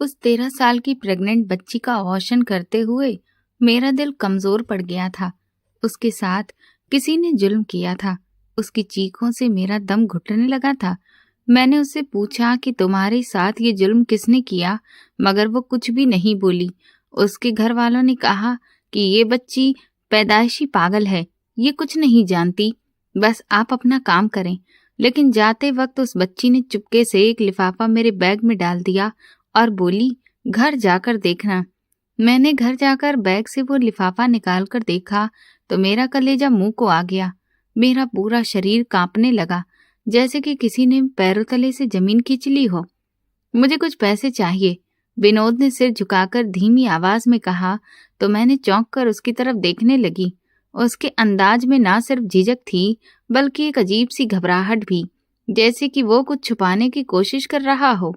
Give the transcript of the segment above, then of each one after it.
उस 13 साल की प्रेग्नेंट बच्ची का अबॉर्शन करते हुए मेरा दिल कमजोर पड़ गया था। उसके साथ किसी ने जुल्म किया था। उसकी चीखों से मेरा दम घुटने लगा था। मैंने उससे पूछा कि तुम्हारे साथ ये जुल्म किसने किया, मगर वो कुछ भी नहीं बोली। उसके घर वालों ने कहा कि ये बच्ची पैदाइशी पागल है, ये कुछ नहीं जानती, बस आप अपना काम करें। लेकिन जाते वक्त उस बच्ची ने चुपके से एक लिफाफा मेरे बैग में डाल दिया और बोली, घर जाकर देखना। मैंने घर जाकर बैग से वो लिफाफा निकाल कर देखा तो मेरा कलेजा मुंह को आ गया। मेरा पूरा शरीर कांपने लगा, जैसे कि किसी ने पैरों तले से जमीन खींच ली हो। मुझे कुछ पैसे चाहिए, विनोद ने सिर झुकाकर धीमी आवाज में कहा तो मैंने चौंक कर उसकी तरफ देखने लगी। उसके अंदाज में ना सिर्फ झिझक थी बल्कि एक अजीब सी घबराहट भी, जैसे कि वो कुछ छुपाने की कोशिश कर रहा हो।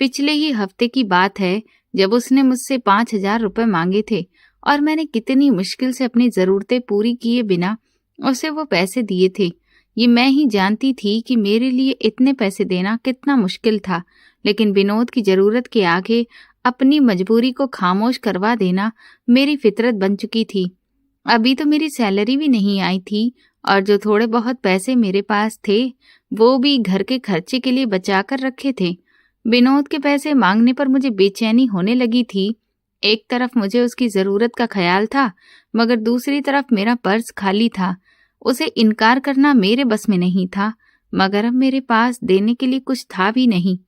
पिछले ही हफ्ते की बात है जब उसने मुझसे 5,000 रुपए मांगे थे और मैंने कितनी मुश्किल से अपनी जरूरतें पूरी किए बिना उसे वो पैसे दिए थे। ये मैं ही जानती थी कि मेरे लिए इतने पैसे देना कितना मुश्किल था, लेकिन विनोद की जरूरत के आगे अपनी मजबूरी को खामोश करवा देना मेरी फितरत बन चुकी थी। अभी तो मेरी सैलरी भी नहीं आई थी और जो थोड़े बहुत पैसे मेरे पास थे वो भी घर के खर्चे के लिए बचा कर रखे थे। विनोद के पैसे मांगने पर मुझे बेचैनी होने लगी थी। एक तरफ मुझे उसकी जरूरत का ख्याल था, मगर दूसरी तरफ मेरा पर्स खाली था। उसे इनकार करना मेरे बस में नहीं था, मगर अब मेरे पास देने के लिए कुछ था भी नहीं।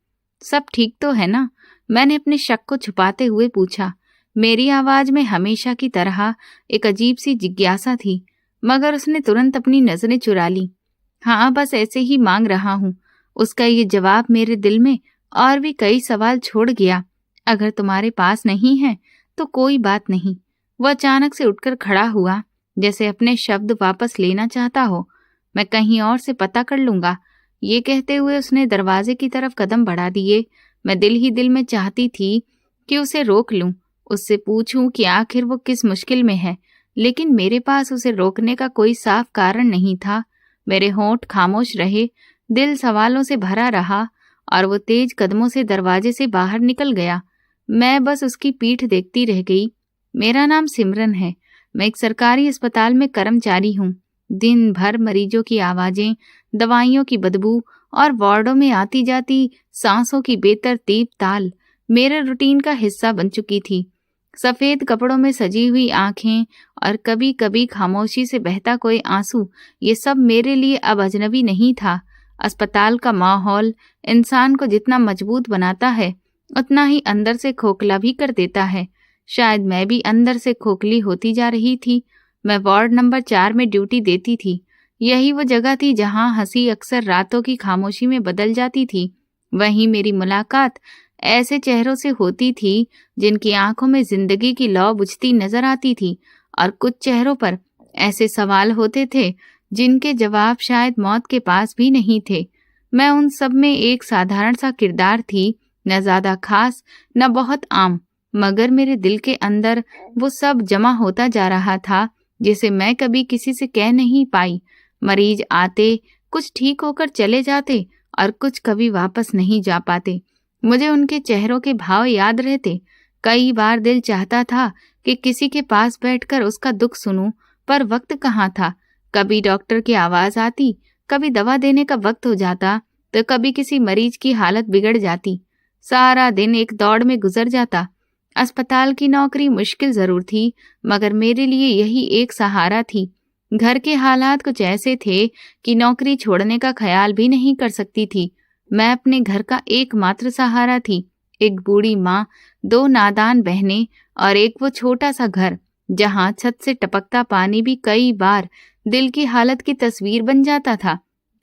सब ठीक तो है ना? मैंने अपने शक को छुपाते हुए पूछा। मेरी आवाज में हमेशा की तरह एक अजीब सी जिज्ञासा थी, मगर उसने तुरंत अपनी नजरें चुरा ली। हाँ, बस ऐसे ही मांग रहा हूँ। उसका ये जवाब मेरे दिल में और भी कई सवाल छोड़ गया। अगर तुम्हारे पास नहीं है तो कोई बात नहीं। वह अचानक से उठकर खड़ा हुआ, जैसे अपने शब्द वापस लेना चाहता हो। मैं कहीं और से पता कर लूंगा। ये कहते हुए उसने दरवाजे की तरफ कदम बढ़ा दिए। मैं दिल ही दिल में चाहती थी कि उसे रोक लूं, उससे पूछूं कि आखिर वो किस मुश्किल में है, लेकिन मेरे पास उसे रोकने का कोई साफ कारण नहीं था। मेरे होंठ खामोश रहे, दिल सवालों से भरा रहा और वो तेज कदमों से दरवाजे से बाहर निकल गया। मैं बस उसकी पीठ देखती रह गई। मेरा नाम सिमरन है। मैं एक सरकारी अस्पताल में कर्मचारी हूँ। दिन भर मरीजों की आवाजें, दवाइयों की बदबू और वार्डों में आती जाती सांसों की बेतरतीब ताल मेरे रूटीन का हिस्सा बन चुकी थी। सफेद कपड़ों में सजी हुई आंखें और कभी कभी खामोशी से बहता कोई आंसू, ये सब मेरे लिए अब अजनबी नहीं था। अस्पताल का माहौल इंसान को जितना मजबूत बनाता है उतना ही अंदर से खोखला भी कर देता है। शायद मैं भी अंदर से खोखली होती जा रही थी। मैं वार्ड नंबर 4 में ड्यूटी देती थी। यही वो जगह थी जहां हंसी अक्सर रातों की खामोशी में बदल जाती थी। वहीं मेरी मुलाकात ऐसे चेहरों से होती थी जिनकी आंखों में जिंदगी की लौ बुझती नजर आती थी, और कुछ चेहरों पर ऐसे सवाल होते थे जिनके जवाब शायद मौत के पास भी नहीं थे। मैं उन सब में एक साधारण सा किरदार थी, न ज्यादा खास न बहुत आम, मगर मेरे दिल के अंदर वो सब जमा होता जा रहा था जिसे मैं कभी किसी से कह नहीं पाई। मरीज आते, कुछ ठीक होकर चले जाते और कुछ कभी वापस नहीं जा पाते। मुझे उनके चेहरों के भाव याद रहते। कई बार दिल चाहता था कि किसी के पास बैठकर उसका दुख सुनूं, पर वक्त कहाँ था। कभी डॉक्टर की आवाज आती, कभी दवा देने का वक्त हो जाता, तो कभी किसी मरीज की हालत बिगड़ जाती। सारा दिन एक दौड़ में गुजर जाता। अस्पताल की नौकरी मुश्किल जरूर थी, मगर मेरे लिए यही एक सहारा थी। घर के हालात कुछ ऐसे थे कि नौकरी छोड़ने का ख्याल भी नहीं कर सकती थी। मैं अपने घर का एकमात्र सहारा थी। एक बूढ़ी माँ, 2 नादान बहनें और एक वो छोटा सा घर जहाँ छत से टपकता पानी भी कई बार दिल की हालत की तस्वीर बन जाता था।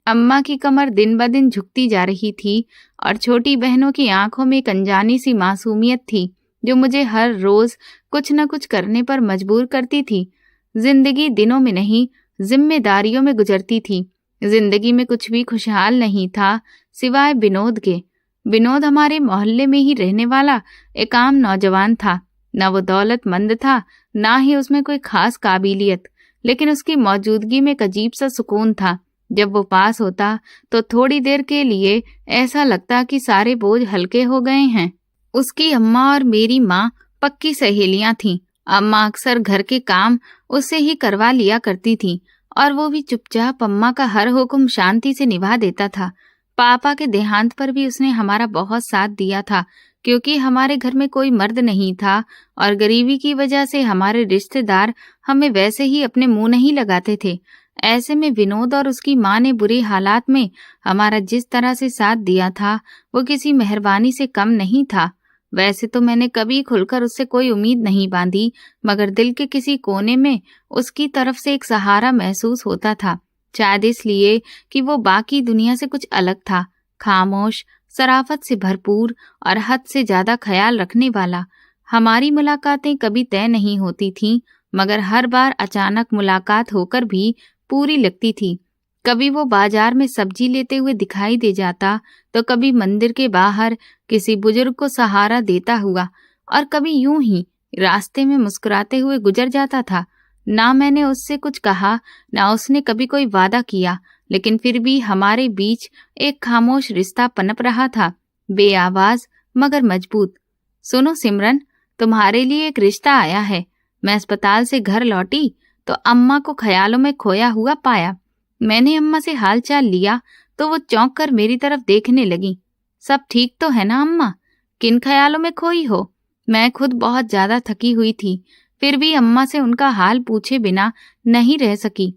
अम्मा की कमर दिन ब दिन झुकती जा रही थी और छोटी बहनों की आंखों में एक अनजानी सी मासूमियत थी जो मुझे हर रोज कुछ न कुछ करने पर मजबूर करती थी। जिंदगी दिनों में नहीं, जिम्मेदारियों में गुजरती थी। जिंदगी में कुछ भी खुशहाल नहीं था सिवाय विनोद के। विनोद हमारे मोहल्ले में ही रहने वाला एक आम नौजवान था। न वो दौलतमंद था, ना ही उसमें कोई खास काबिलियत, लेकिन उसकी मौजूदगी में एक अजीब सा सुकून था। जब वो पास होता तो थोड़ी देर के लिए ऐसा लगता कि सारे बोझ हल्के हो गए हैं। उसकी अम्मा और मेरी माँ पक्की सहेलियां थीं। अम्मा अक्सर घर के काम उससे ही करवा लिया करती थी और वो भी चुपचाप अम्मा का हर हुक्म शांति से निभा देता था। पापा के देहांत पर भी उसने हमारा बहुत साथ दिया था, क्योंकि हमारे घर में कोई मर्द नहीं था और गरीबी की वजह से हमारे रिश्तेदार हमें वैसे ही अपने मुंह नहीं लगाते थे। ऐसे में विनोद और उसकी माँ ने बुरी हालात में हमारा जिस तरह से साथ दिया था वो किसी मेहरबानी से कम नहीं था। वैसे तो मैंने कभी खुलकर उससे कोई उम्मीद नहीं बांधी, मगर दिल के किसी कोने में उसकी तरफ से एक सहारा महसूस होता था। शायद इसलिए कि वो बाकी दुनिया से कुछ अलग था, खामोश, शराफत से भरपूर और हद से ज्यादा ख्याल रखने वाला। हमारी मुलाकातें कभी तय नहीं होती थीं, मगर हर बार अचानक मुलाकात होकर भी पूरी लगती थी। कभी वो बाजार में सब्जी लेते हुए दिखाई दे जाता, तो कभी मंदिर के बाहर किसी बुजुर्ग को सहारा देता हुआ, और कभी यूं ही रास्ते में मुस्कुराते हुए गुजर जाता था। ना मैंने उससे कुछ कहा, ना उसने कभी कोई वादा किया, लेकिन फिर भी हमारे बीच एक खामोश रिश्ता पनप रहा था, बेआवाज मगर मजबूत। सुनो सिमरन, तुम्हारे लिए एक रिश्ता आया है। मैं अस्पताल से घर लौटी तो अम्मा को ख्यालों में खोया हुआ पाया। मैंने अम्मा से हालचाल लिया तो वो चौंक कर मेरी तरफ देखने लगी। सब ठीक तो है ना अम्मा? किन ख्यालों में खोई हो? मैं खुद बहुत ज्यादा थकी हुई थी, फिर भी अम्मा से उनका हाल पूछे बिना नहीं रह सकी।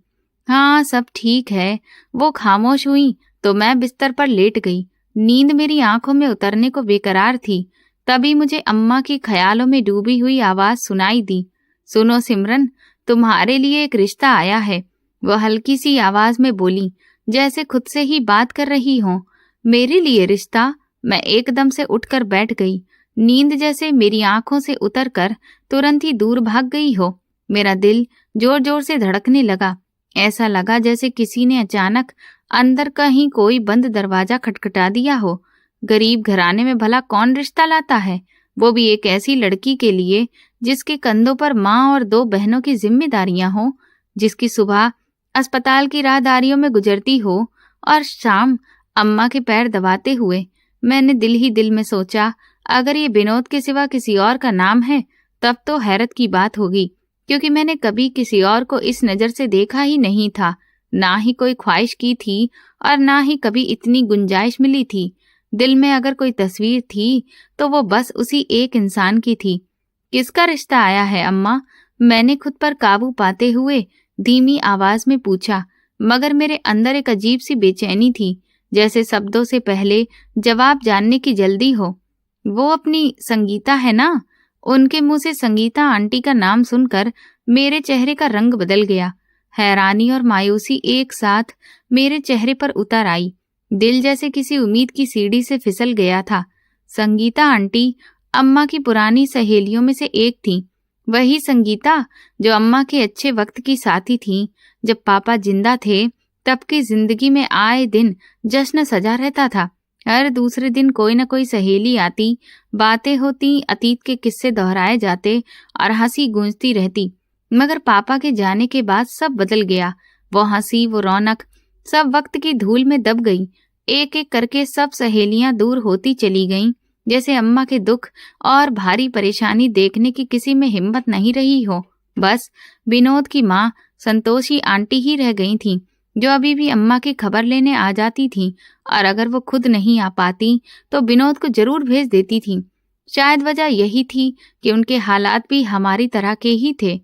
हाँ, सब ठीक है। वो खामोश हुई तो मैं बिस्तर पर लेट गई। नींद मेरी आंखों में उतरने को बेकरार थी। तभी मुझे अम्मा की ख्यालों में डूबी हुई आवाज सुनाई दी। सुनो सिमरन, तुम्हारे लिए एक रिश्ता आया है। वो हल्की सी आवाज में बोली, जैसे खुद से ही बात कर रही हो। मेरे लिए रिश्ता? मैं एकदम से उठकर बैठ गई। नींद जैसे मेरी आंखों से उतरकर तुरंत ही दूर भाग गई हो। मेरा दिल जोर जोर से धड़कने लगा। ऐसा लगा जैसे किसी ने अचानक अंदर कहीं कोई बंद दरवाजा खटखटा दिया हो। गरीब घराने में भला कौन रिश्ता लाता है, वो भी एक ऐसी लड़की के लिए जिसके कंधों पर माँ और 2 बहनों की जिम्मेदारियां हो, जिसकी सुबह अस्पताल की राहदारियों में गुजरती हो और शाम अम्मा के पैर दबाते हुए। मैंने दिल ही दिल में सोचा, अगर ये विनोद के सिवा किसी और का नाम है तब तो हैरत की बात होगी, क्योंकि मैंने कभी किसी और को इस नजर से देखा ही नहीं था। ना ही कोई ख्वाहिश की थी और ना ही कभी इतनी गुंजाइश मिली थी। दिल में अगर कोई तस्वीर थी तो वो बस उसी एक इंसान की थी। किसका रिश्ता आया है अम्मा? मैंने खुद पर काबू पाते हुए धीमी आवाज में पूछा, मगर मेरे अंदर एक अजीब सी बेचैनी थी, जैसे शब्दों से पहले जवाब जानने की जल्दी हो। वो अपनी संगीता है ना? उनके मुंह से संगीता आंटी का नाम सुनकर मेरे चेहरे का रंग बदल गया। हैरानी और मायूसी एक साथ मेरे चेहरे पर उतर आई। दिल जैसे किसी उम्मीद की सीढ़ी से फिसल गया था। संगीता आंटी अम्मा की पुरानी सहेलियों में से एक थी। वही संगीता जो अम्मा के अच्छे वक्त की साथी थी। जब पापा जिंदा थे तब की जिंदगी में आए दिन जश्न सजा रहता था। हर दूसरे दिन कोई न कोई सहेली आती, बातें होती, अतीत के किस्से दोहराए जाते और हंसी गूंजती रहती। मगर पापा के जाने के बाद सब बदल गया। वो हंसी, वो रौनक सब वक्त की धूल में दब गई। एक एक करके सब सहेलियां दूर होती चली गईं, जैसे अम्मा के दुख और भारी परेशानी देखने की किसी में हिम्मत नहीं रही हो। बस विनोद की माँ संतोषी आंटी ही रह गई थीं, जो अभी भी अम्मा की खबर लेने आ जाती थीं, और अगर वो खुद नहीं आ पाती तो विनोद को जरूर भेज देती थीं। शायद वजह यही थी कि उनके हालात भी हमारी तरह के ही थे।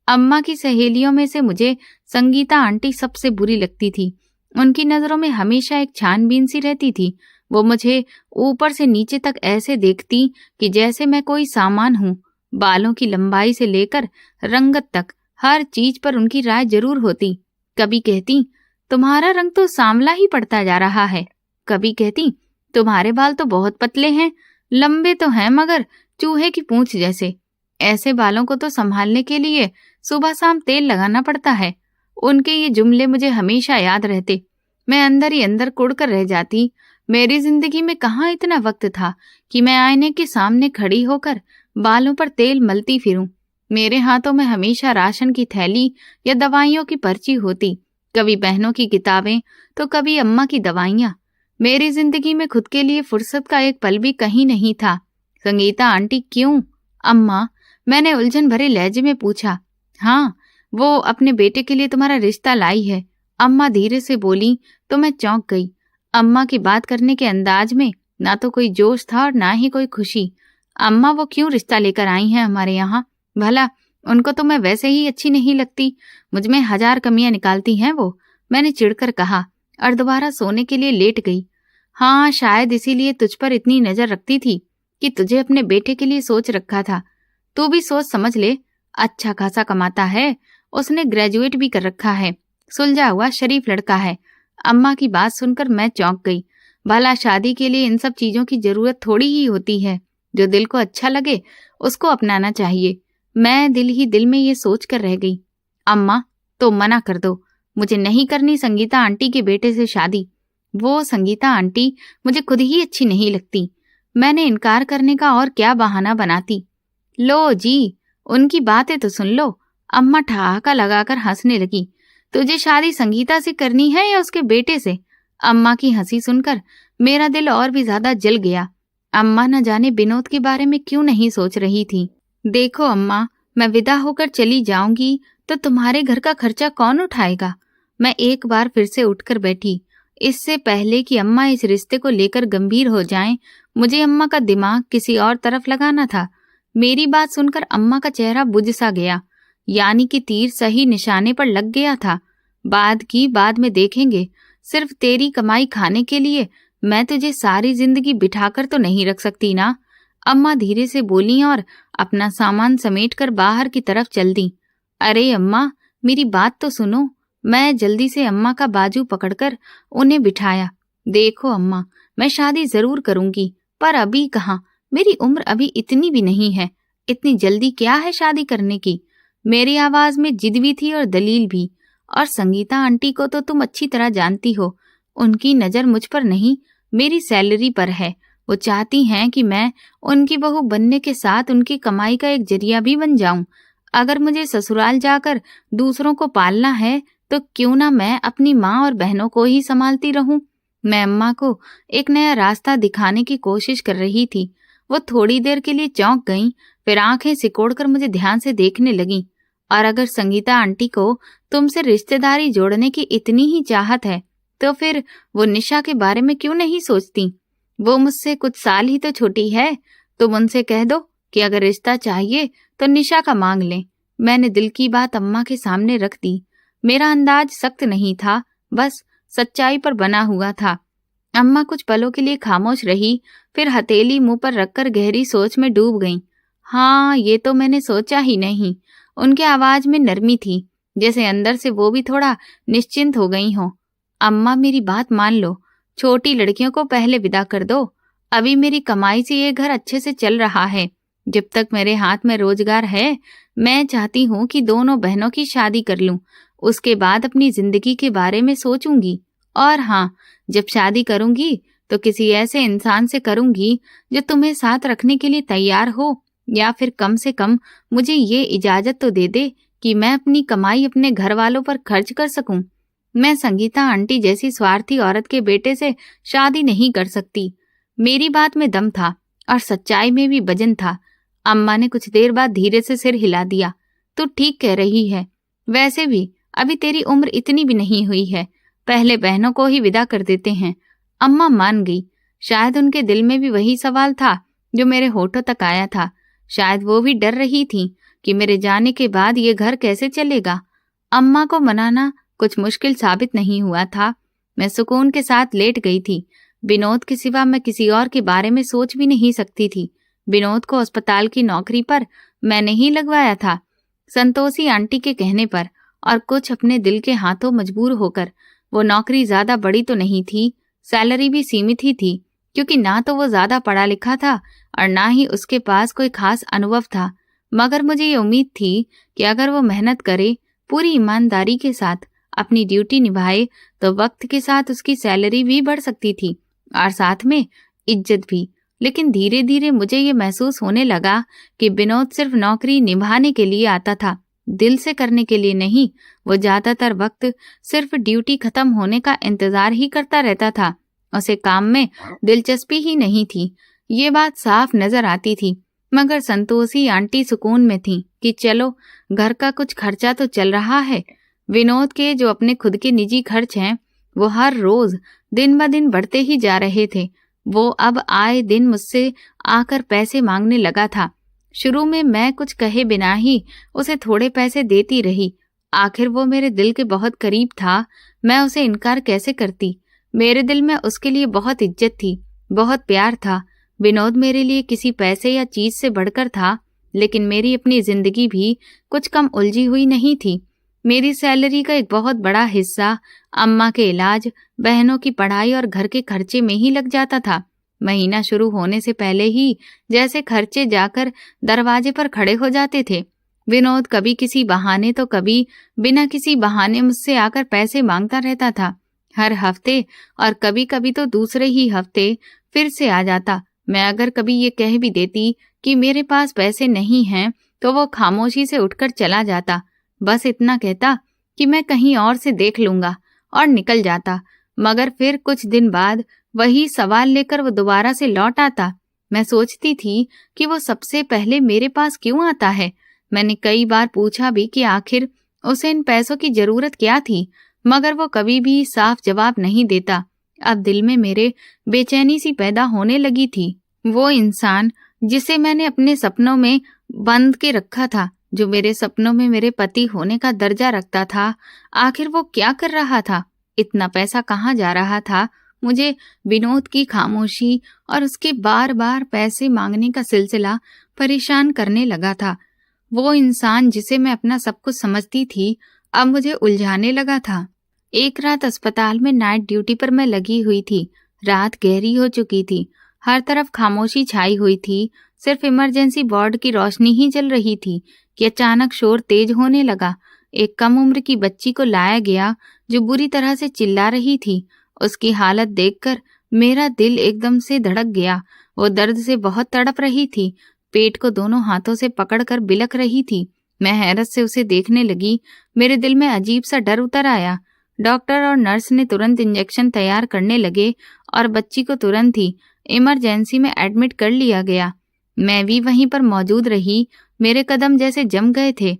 अम्मा की सहेलियों में से मुझे संगीता आंटी सबसे बुरी लगती थी। उनकी नजरों में हमेशा एक छानबीन सी रहती थी। वो मुझे ऊपर से नीचे तक ऐसे देखती कि जैसे मैं कोई सामान हूँ। बालों की लंबाई से लेकर रंगत तक हर चीज पर उनकी राय जरूर होती। कभी कहती, तुम्हारा रंग तो सांवला ही पड़ता जा रहा है। कभी कहती, तुम्हारे बाल तो बहुत पतले हैं, लंबे तो हैं मगर चूहे की पूंछ जैसे। ऐसे बालों को तो संभालने के लिए सुबह शाम तेल लगाना पड़ता है। उनके ये जुमले मुझे हमेशा याद रहते। मैं अंदर ही अंदर कुढ़कर रह जाती। मेरी जिंदगी में कहाँ इतना वक्त था कि मैं आईने के सामने खड़ी होकर बालों पर तेल मलती फिरूं। मेरे हाथों में हमेशा राशन की थैली या दवाइयों की पर्ची होती, कभी बहनों की किताबें तो कभी अम्मा की दवाइयाँ। मेरी जिंदगी में खुद के लिए फुर्सत का एक पल भी कहीं नहीं था। संगीता आंटी क्यों? अम्मा, मैंने उलझन भरे लहजे में पूछा। हाँ, वो अपने बेटे के लिए तुम्हारा रिश्ता लाई है, अम्मा धीरे से बोली तो मैं चौंक गई। अम्मा की बात करने के अंदाज में ना तो कोई जोश था और ना ही कोई खुशी। अम्मा, वो क्यों रिश्ता लेकर आई हैं हमारे यहाँ? भला उनको तो मैं वैसे ही अच्छी नहीं लगती, मुझमें 1000 कमियां निकालती हैं वो, मैंने चिढ़कर कहा और दोबारा सोने के लिए लेट गई। हाँ, शायद इसीलिए तुझ पर इतनी नजर रखती थी कि तुझे अपने बेटे के लिए सोच रखा था। तू भी सोच समझ ले, अच्छा खासा कमाता है, उसने ग्रेजुएट भी कर रखा है, सुलझा हुआ शरीफ लड़का है। अम्मा की बात सुनकर मैं चौंक गई। भला शादी के लिए इन सब चीजों की जरूरत थोड़ी ही होती है, जो दिल को अच्छा लगे उसको अपनाना चाहिए। मैं दिल ही दिल में ये सोच कर रह गई। अम्मा, तो मना कर दो, मुझे नहीं करनी संगीता आंटी के बेटे से शादी। वो संगीता आंटी मुझे खुद ही अच्छी नहीं लगती। मैंने इनकार करने का और क्या बहाना बनाती। लो जी, उनकी बातें तो सुन लो। अम्मा ठहाका लगाकर हंसने लगी। तुझे शादी संगीता से करनी है या उसके बेटे से? अम्मा की हंसी सुनकर मेरा दिल और भी ज्यादा जल गया। अम्मा न जाने विनोद के बारे में क्यों नहीं सोच रही थी। देखो अम्मा, मैं विदा होकर चली जाऊंगी तो तुम्हारे घर का खर्चा कौन उठाएगा? मैं एक बार फिर से उठकर बैठी। इससे पहले कि अम्मा इस रिश्ते को लेकर गंभीर हो जाएं, मुझे अम्मा का दिमाग किसी और तरफ लगाना था। मेरी बात सुनकर अम्मा का चेहरा बुझ सा गया, यानी कि तीर सही निशाने पर लग गया था। बाद की बाद में देखेंगे। सिर्फ तेरी कमाई खाने के लिए मैं तुझे सारी जिंदगी बिठाकर तो नहीं रख सकती ना। अम्मा धीरे से बोली और अपना सामान समेटकर बाहर की तरफ चल दी। अरे अम्मा, मेरी बात तो सुनो। मैं जल्दी से अम्मा का बाजू पकड़कर उन्हें बिठाया। देखो अम्मा, मैं शादी जरूर करूंगी, पर अभी कहाँ, मेरी उम्र अभी इतनी भी नहीं है। इतनी जल्दी क्या है शादी करने की? मेरी आवाज में जिद भी थी और दलील भी। और संगीता आंटी को तो तुम अच्छी तरह जानती हो, उनकी नजर मुझ पर नहीं, मेरी सैलरी पर है। वो चाहती हैं कि मैं उनकी बहू बनने के साथ उनकी कमाई का एक जरिया भी बन जाऊं। अगर मुझे ससुराल जाकर दूसरों को पालना है तो क्यों ना मैं अपनी माँ और बहनों को ही संभालती रहूं। मैं अम्मा को एक नया रास्ता दिखाने की कोशिश कर रही थी। वो थोड़ी देर के लिए चौंक गईं, फिर आंखें सिकोड़कर मुझे ध्यान से देखने लगीं। और अगर संगीता आंटी को तुमसे रिश्तेदारी जोड़ने की इतनी ही चाहत है तो फिर वो निशा के बारे में क्यों नहीं सोचती? वो मुझसे कुछ साल ही तो छोटी है। तुम उनसे कह दो कि अगर रिश्ता चाहिए तो निशा का मांग लें। मैंने दिल की बात अम्मा के सामने रख दी। मेरा अंदाज सख्त नहीं था, बस सच्चाई पर बना हुआ था। अम्मा कुछ पलों के लिए खामोश रही, फिर हथेली मुंह पर रखकर गहरी सोच में डूब गईं। हाँ, ये तो मैंने सोचा ही नहीं। उनके आवाज में नरमी थी, जैसे अंदर से वो भी थोड़ा निश्चिंत हो गई हो। अम्मा, मेरी बात मान लो, छोटी लड़कियों को पहले विदा कर दो। अभी मेरी कमाई से ये घर अच्छे से चल रहा है। जब तक मेरे हाथ में रोजगार है, मैं चाहती हूँ कि दोनों बहनों की शादी कर लूं। उसके बाद अपनी जिंदगी के बारे में सोचूंगी। और हाँ, जब शादी करूंगी तो किसी ऐसे इंसान से करूंगी जो तुम्हें साथ रखने के लिए तैयार हो, या फिर कम से कम मुझे ये इजाजत तो दे दे कि मैं अपनी कमाई अपने घर वालों पर खर्च कर सकूं। मैं संगीता आंटी जैसी स्वार्थी औरत के बेटे से शादी नहीं कर सकती। मेरी बात में दम था और सच्चाई में भी वजन था। अम्मा ने कुछ देर बाद धीरे से सिर हिला दिया। तू ठीक कह रही है। वैसे भी अभी तेरी उम्र इतनी भी नहीं हुई है, पहले बहनों को ही विदा कर देते हैं। अम्मा मान गई। शायद उनके दिल में भी वही सवाल था जो मेरे होठों तक आया था। शायद वो भी डर रही थी कि मेरे जाने के बाद ये घर कैसे चलेगा। अम्मा को मनाना कुछ मुश्किल साबित नहीं हुआ था। मैं सुकून के साथ लेट गई थी। विनोद के सिवा मैं किसी और के बारे में सोच भी नहीं सकती थी। विनोद को अस्पताल की नौकरी पर मैंने ही लगवाया था, संतोषी आंटी के कहने पर, और कुछ अपने दिल के हाथों मजबूर होकर। वो नौकरी ज्यादा बड़ी तो नहीं थी, सैलरी भी सीमित ही थी, क्योंकि ना तो वो ज्यादा पढ़ा लिखा था और ना ही उसके पास कोई खास अनुभव था। मगर मुझे ये उम्मीद थी कि अगर वो मेहनत करे, पूरी ईमानदारी के साथ अपनी ड्यूटी निभाए, तो वक्त के साथ उसकी सैलरी भी बढ़ सकती थी और साथ में इज्जत भी। लेकिन धीरे धीरे मुझे ये महसूस होने लगा कि विनोद सिर्फ नौकरी निभाने के लिए आता था, दिल से करने के लिए नहीं। वो ज्यादातर वक्त सिर्फ ड्यूटी खत्म होने का इंतजार ही करता रहता था। उसे काम में दिलचस्पी ही नहीं थी। ये बात साफ नजर आती थी, मगर संतोषी आंटी सुकून में थी कि चलो घर का कुछ खर्चा तो चल रहा है। विनोद के जो अपने खुद के निजी खर्च हैं वो हर रोज दिन ब दिन बढ़ते ही जा रहे थे। वो अब आए दिन मुझसे आकर पैसे मांगने लगा था। शुरू में मैं कुछ कहे बिना ही उसे थोड़े पैसे देती रही। आखिर वो मेरे दिल के बहुत करीब था, मैं उसे इनकार कैसे करती। मेरे दिल में उसके लिए बहुत इज्जत थी, बहुत प्यार था। विनोद मेरे लिए किसी पैसे या चीज से बढ़कर था, लेकिन मेरी अपनी जिंदगी भी कुछ कम उलझी हुई नहीं थी। मेरी सैलरी का एक बहुत बड़ा हिस्सा अम्मा के इलाज, बहनों की पढ़ाई और घर के खर्चे में ही लग जाता था। महीना शुरू होने से पहले ही जैसे खर्चे जाकर दरवाजे पर खड़े हो जाते थे। विनोद कभी किसी बहाने तो कभी बिना किसी बहाने मुझसे आकर पैसे मांगता रहता था। हर हफ्ते और कभी कभी तो दूसरे ही हफ्ते फिर से आ जाता। मैं अगर कभी ये कह भी देती कि मेरे पास पैसे नहीं हैं तो वो खामोशी से उठकर चला जाता। बस इतना कहता कि मैं कहीं और से देख लूंगा और निकल जाता। मगर फिर कुछ दिन बाद वही सवाल लेकर वो दोबारा से लौट आता। मैं सोचती थी कि वो सबसे पहले मेरे पास क्यों आता है। मैंने कई बार पूछा भी कि आखिर उसे इन पैसों की जरूरत क्या थी, मगर वो कभी भी साफ जवाब नहीं देता। अब दिल में मेरे बेचैनी सी पैदा होने लगी थी। वो इंसान जिसे मैंने अपने सपनों में बंद के रखा था, जो मेरे सपनों में मेरे पति होने का दर्जा रखता था, आखिर वो क्या कर रहा था? इतना पैसा कहाँ जा रहा था? मुझे विनोद की खामोशी और उसके बार बार पैसे मांगने का सिलसिला परेशान करने लगा था। वो इंसान जिसे मैं अपना सब कुछ समझती थी, अब मुझे उलझाने लगा था। एक रात अस्पताल में नाइट ड्यूटी पर मैं लगी हुई थी। रात गहरी हो चुकी थी, हर तरफ खामोशी छाई हुई थी। सिर्फ इमरजेंसी वार्ड की रोशनी ही जल रही थी कि अचानक शोर तेज होने लगा। एक कम उम्र की बच्ची को लाया गया जो बुरी तरह से चिल्ला रही थी। उसकी हालत देखकर मेरा दिल एकदम से धड़क गया। वो दर्द से बहुत तड़प रही थी, पेट को दोनों हाथों से पकड़कर बिलख रही थी। मैं हैरत से उसे देखने लगी। मेरे दिल में अजीब सा डर उतर आया। डॉक्टर और नर्स ने तुरंत इंजेक्शन तैयार करने लगे और बच्ची को तुरंत ही इमरजेंसी में एडमिट कर लिया गया। मैं भी वहीं पर मौजूद रही। मेरे कदम जैसे जम गए थे।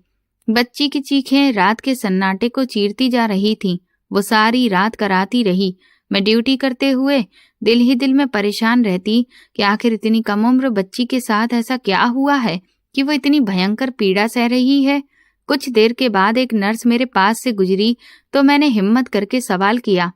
बच्ची की चीखें रात के सन्नाटे को चीरती जा रही थीं। वो सारी रात कराती रही। मैं ड्यूटी करते हुए दिल ही दिल में परेशान रहती कि आखिर इतनी कम उम्र बच्ची के साथ ऐसा क्या हुआ है कि वो इतनी भयंकर पीड़ा सह रही है। कुछ देर के बाद एक नर्स मेरे पास से गुजरी तो मैंने हिम्मत करके सवाल किया,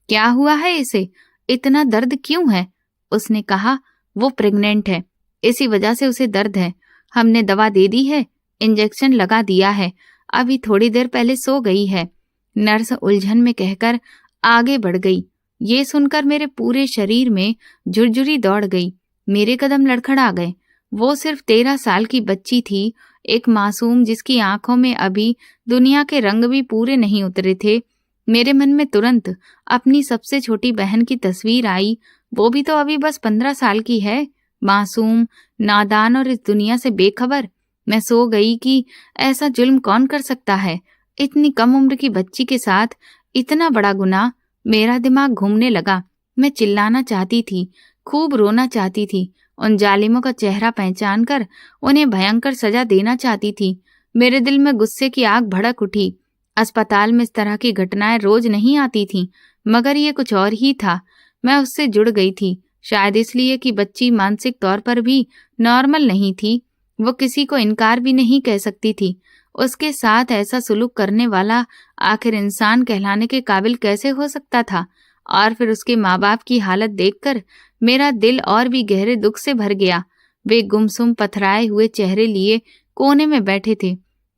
क्या हुआ है इसे? इतना दर्द क्यों है? उसने कहा, वो प्रेग्नेंट है, इसी वजह से उसे दर्द है। हमने दवा दे दी है, इंजेक्शन लगा दिया है, अभी थोड़ी देर पहले सो गई है। नर्स उलझन में कहकर आगे बढ़ गई। ये सुनकर मेरे पूरे शरीर में झुरझुरी दौड़ गई। मेरे कदम लड़खड़ा गए। वो सिर्फ 13 साल की बच्ची थी, एक मासूम जिसकी आंखों में अभी दुनिया के रंग भी पूरे नहीं उतरे थे। मेरे मन में तुरंत अपनी सबसे छोटी बहन की तस्वीर आई। वो भी तो अभी बस 15 साल की है, मासूम, नादान और इस दुनिया से बेखबर। मैं सो गई कि ऐसा जुल्म कौन कर सकता है, इतनी कम उम्र की बच्ची के साथ इतना बड़ा गुनाह। मेरा दिमाग घूमने लगा। मैं चिल्लाना चाहती थी, खूब रोना चाहती थी, उन जालिमों का चेहरा पहचान कर उन्हें भयंकर सजा देना चाहती थी। मेरे दिल में गुस्से की आग भड़क उठी। अस्पताल में इस तरह की घटनाएं रोज नहीं आती थीं, मगर ये कुछ और ही था। मैं उससे जुड़ गई थी, शायद इसलिए कि बच्ची मानसिक तौर पर भी नॉर्मल नहीं थी। वो किसी को इनकार भी नहीं कह सकती थी। उसके साथ ऐसा सुलूक करने वाला आखिर इंसान कहलाने के काबिल कैसे हो सकता था? और फिर उसके माँ बाप की हालत देखकर मेरा दिल और भी गहरे दुख से भर गया। वे गुमसुम पथराए हुए चेहरे लिए कोने में बैठे थे।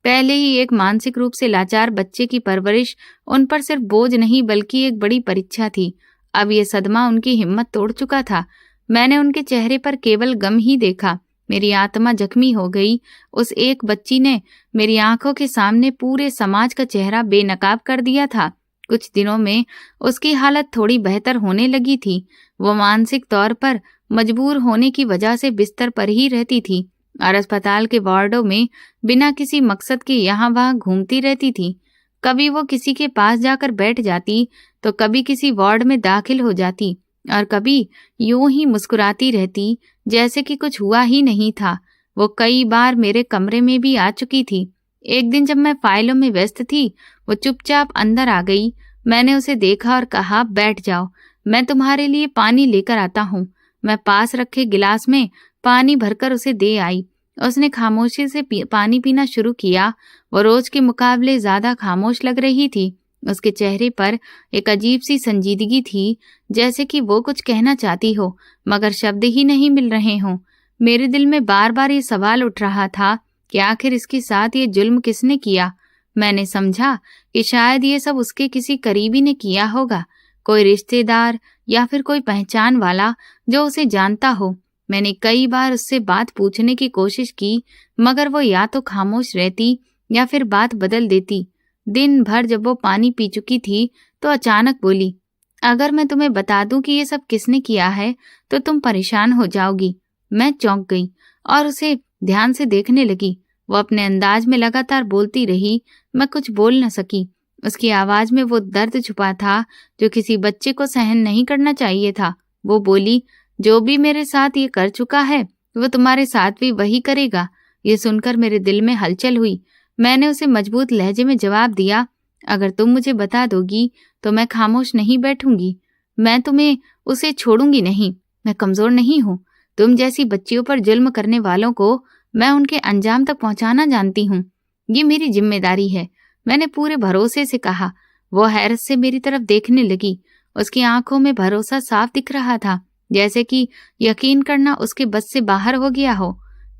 पहले ही एक मानसिक रूप से लाचार बच्चे की परवरिश उन पर सिर्फ बोझ नहीं बल्कि एक बड़ी परीक्षा थी। अब ये सदमा उनकी हिम्मत तोड़ चुका था। मैंने उनके चेहरे पर केवल गम ही देखा। मेरी आत्मा जख्मी हो गई। उस एक बच्ची ने मेरी आंखों के सामने पूरे समाज का चेहरा बेनकाब कर दिया था। कुछ दिनों में उसकी हालत थोड़ी बेहतर होने लगी थी। वो मानसिक तौर पर मजबूर होने की वजह से बिस्तर पर ही रहती थी और अस्पताल के वार्डों में बिना किसी मकसद के यहाँ वहाँ घूमती रहती थी। कभी वो किसी के पास जाकर बैठ जाती तो कभी किसी वार्ड में दाखिल हो जाती। और कभी यूं ही मुस्कुराती रहती जैसे कि कुछ हुआ ही नहीं था। वो कई बार मेरे कमरे में भी आ चुकी थी। एक दिन जब मैं फाइलों में व्यस्त थी, वो चुपचाप अंदर आ गई। मैंने उसे देखा और कहा, बैठ जाओ, मैं तुम्हारे लिए पानी लेकर आता हूँ। मैं पास रखे गिलास में पानी भरकर उसे दे आई। उसने खामोशी से पानी पीना शुरू किया। वो रोज के मुकाबले ज्यादा खामोश लग रही थी। उसके चेहरे पर एक अजीब सी संजीदगी थी, जैसे कि वो कुछ कहना चाहती हो मगर शब्द ही नहीं मिल रहे हों। मेरे दिल में बार बार ये सवाल उठ रहा था कि आखिर इसके साथ ये जुल्म किसने किया। मैंने समझा कि शायद ये सब उसके किसी करीबी ने किया होगा, कोई रिश्तेदार या फिर कोई पहचान वाला जो उसे जानता हो। मैंने कई बार उससे बात पूछने की कोशिश की, मगर वो या तो खामोश रहती या फिर बात बदल देती। दिन भर जब वो पानी पी चुकी थी तो अचानक बोली, अगर मैं तुम्हें बता दूं कि ये सब किसने किया है तो तुम परेशान हो जाओगी। मैं चौंक गई और उसे ध्यान से देखने लगी। वो अपने अंदाज में लगातार बोलती रही। मैं कुछ बोल न सकी। उसकी आवाज में वो दर्द छुपा था जो किसी बच्चे को सहन नहीं करना चाहिए था। वो बोली, जो भी मेरे साथ ये कर चुका है वो तुम्हारे साथ भी वही करेगा। ये सुनकर मेरे दिल में हलचल हुई। मैंने उसे मजबूत लहजे में जवाब दिया, अगर तुम मुझे बता दोगी तो मैं खामोश नहीं बैठूंगी। मैं तुम्हें उसे छोड़ूंगी नहीं। मैं कमजोर नहीं हूँ। तुम जैसी बच्चियों पर जुल्म करने वालों को मैं उनके अंजाम तक पहुंचाना जानती हूँ। ये मेरी जिम्मेदारी है। मैंने पूरे भरोसे से कहा। वो हैरत से मेरी तरफ देखने लगी। उसकी आंखों में भरोसा साफ दिख रहा था, जैसे कि यकीन करना उसके बस से बाहर हो गया हो।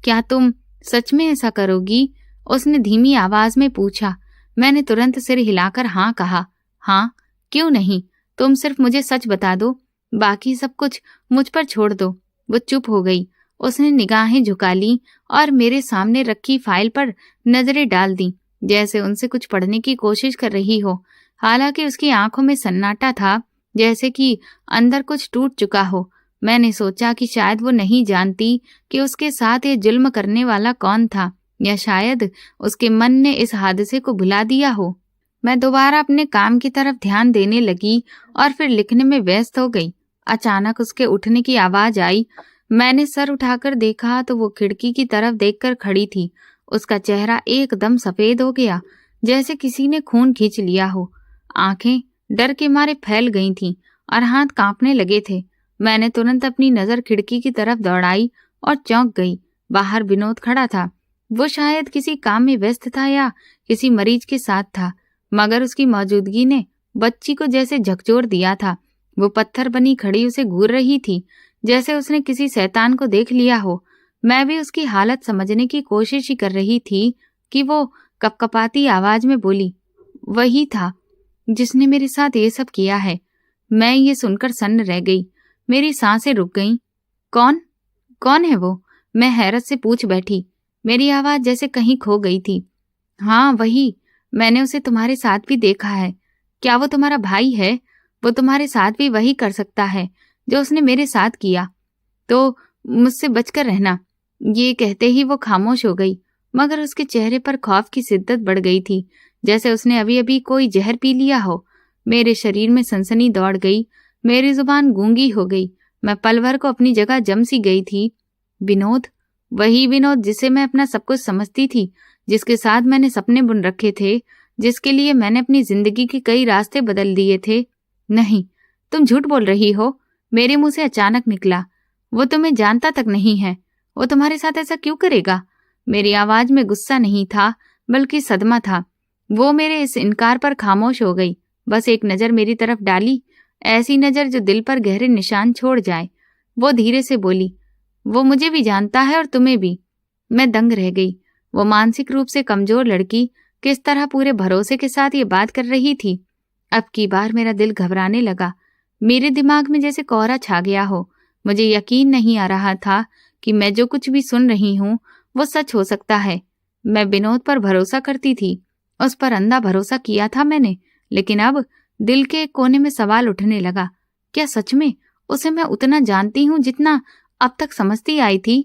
क्या तुम सच में ऐसा करोगी? उसने धीमी आवाज में पूछा। मैंने तुरंत सिर हिलाकर हाँ कहा। हाँ, क्यों नहीं? तुम सिर्फ मुझे सच बता दो, बाकी सब कुछ मुझ पर छोड़ दो। वो चुप हो गई। उसने निगाहें झुका ली और मेरे सामने रखी फाइल पर नजरें डाल दी, जैसे उनसे कुछ पढ़ने की कोशिश कर रही हो। हालांकि उसकी आंखों में सन्नाटा था, जैसे कि अंदर कुछ टूट चुका हो। मैंने सोचा कि शायद वो नहीं जानती कि उसके साथ ये जुल्म करने वाला कौन था, या शायद उसके मन ने इस हादसे को भुला दिया हो। मैं दोबारा अपने काम की तरफ ध्यान देने लगी और फिर लिखने में व्यस्त हो गई। अचानक उसके उठने की आवाज आई। मैंने सर उठाकर देखा तो वो खिड़की की तरफ देखकर खड़ी थी। उसका चेहरा एकदम सफेद हो गया, जैसे किसी ने खून खींच लिया हो। आंखें डर के मारे फैल गई थीं और हाथ कांपने लगे थे। मैंने तुरंत अपनी नजर खिड़की की तरफ दौड़ाई और चौंक गई। बाहर विनोद खड़ा था। वो शायद किसी काम में व्यस्त था या किसी मरीज के साथ था, मगर उसकी मौजूदगी ने बच्ची को जैसे झकझोर दिया था। वो पत्थर बनी खड़ी उसे घूर रही थी, जैसे उसने किसी शैतान को देख लिया हो। मैं भी उसकी हालत समझने की कोशिश ही कर रही थी कि वो कपकपाती आवाज में बोली, वही था जिसने मेरे साथ ये सब किया है। मैं ये सुनकर सन्न रह गई। मेरी सांसें रुक गईं। कौन कौन है वो? मैं हैरत से पूछ बैठी। मेरी आवाज जैसे कहीं खो गई थी। हाँ, वही। मैंने उसे तुम्हारे साथ भी देखा है। क्या वो तुम्हारा भाई है? वो तुम्हारे साथ भी वही कर सकता है जो उसने मेरे साथ किया, तो मुझसे बचकर रहना। ये कहते ही वो खामोश हो गई, मगर उसके चेहरे पर खौफ की शिद्दत बढ़ गई थी, जैसे उसने अभी अभी कोई जहर पी लिया हो। मेरे शरीर में सनसनी दौड़ गई। मेरी जुबान गूंगी हो गई। मैं पल भर को अपनी जगह जम सी गई थी। विनोद, वही विनोद जिसे मैं अपना सब कुछ समझती थी, जिसके साथ मैंने सपने बुन रखे थे, जिसके लिए मैंने अपनी जिंदगी के कई रास्ते बदल दिए थे। नहीं, तुम झूठ बोल रही हो। मेरे मुंह से अचानक निकला। वो तुम्हें जानता तक नहीं है। वो तुम्हारे साथ ऐसा क्यों करेगा? मेरी आवाज में गुस्सा नहीं था, बल्कि सदमा था। वो मेरे इस इनकार पर खामोश हो गई। बस एक नजर मेरी तरफ डाली, ऐसी नजर जो दिल पर गहरे निशान छोड़ जाए। वो धीरे से बोली, वो मुझे भी जानता है और तुम्हें भी। मैं दंग रह गई। वो मानसिक रूप से कमजोर लड़की किस तरह पूरे भरोसे के साथ ये बात कर रही थी। अब की बार मेरा दिल घबराने लगा। मेरे दिमाग में जैसे कोहरा छा गया हो। मुझे यकीन नहीं आ रहा था कि मैं जो कुछ भी सुन रही हूँ वो सच हो सकता है। मैं विनोद पर भरोसा करती थी, उस पर अंधा भरोसा किया था मैंने, लेकिन अब दिल के एक कोने में सवाल उठने लगा। क्या सच में उसे मैं उतना जानती हूँ जितना अब तक समझती आई थी?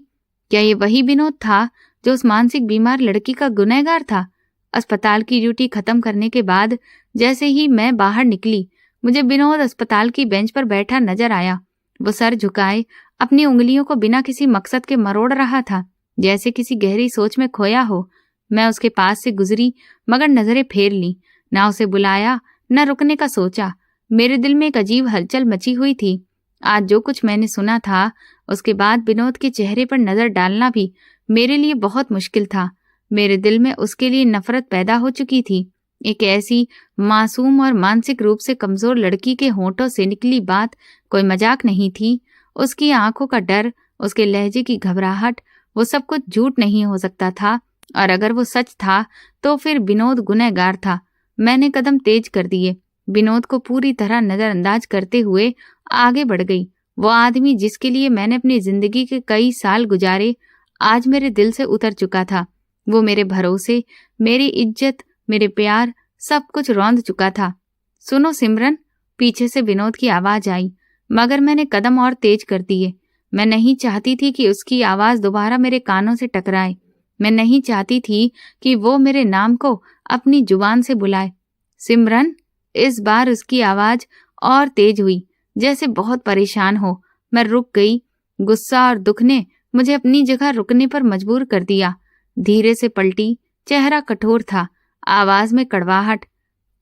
क्या ये वही विनोद था जो उस मानसिक बीमार लड़की का गुनहगार था? अस्पताल की ड्यूटी खत्म करने के बाद जैसे ही मैं बाहर निकली, मुझे विनोद अस्पताल की बेंच पर बैठा नजर आया। वो सर झुकाए अपनी उंगलियों को बिना किसी मकसद के मरोड़ रहा था, जैसे किसी गहरी सोच में खोया हो। मैं उसके पास से गुजरी मगर नजरें फेर ली, ना उसे बुलाया न रुकने का सोचा। मेरे दिल में एक अजीब हलचल मची हुई थी। आज जो कुछ मैंने सुना था उसके बाद विनोद के चेहरे पर नजर डालना भी मेरे लिए बहुत मुश्किल था। मेरे दिल में उसके लिए नफरत पैदा हो चुकी थी। एक ऐसी मासूम और मानसिक रूप से कमजोर लड़की के होंठों से निकली बात कोई मजाक नहीं थी। उसकी आंखों का डर, उसके लहजे की घबराहट, वो सब कुछ झूठ नहीं हो सकता था। और अगर वो सच था तो फिर विनोद गुनहगार था। मैंने कदम तेज कर दिए, विनोद को पूरी तरह नजरअंदाज करते हुए आगे बढ़ गई। वो आदमी जिसके लिए मैंने अपनी जिंदगी के कई साल गुजारे आज मेरे दिल से उतर चुका था। वो मेरे भरोसे, मेरी इज्जत, मेरे प्यार सब कुछ रौंद चुका था। सुनो सिमरन, पीछे से विनोद की आवाज आई, मगर मैंने कदम और तेज कर दिए। मैं नहीं चाहती थी कि उसकी आवाज दोबारा मेरे कानों से टकराए। मैं नहीं चाहती थी कि वो मेरे नाम को अपनी जुबान से बुलाए। सिमरन। इस बार उसकी आवाज और तेज हुई, जैसे बहुत परेशान हो। मैं रुक गई। गुस्सा और दुख ने मुझे अपनी जगह रुकने पर मजबूर कर दिया। धीरे से पलटी, चेहरा कठोर था, आवाज में कड़वाहट।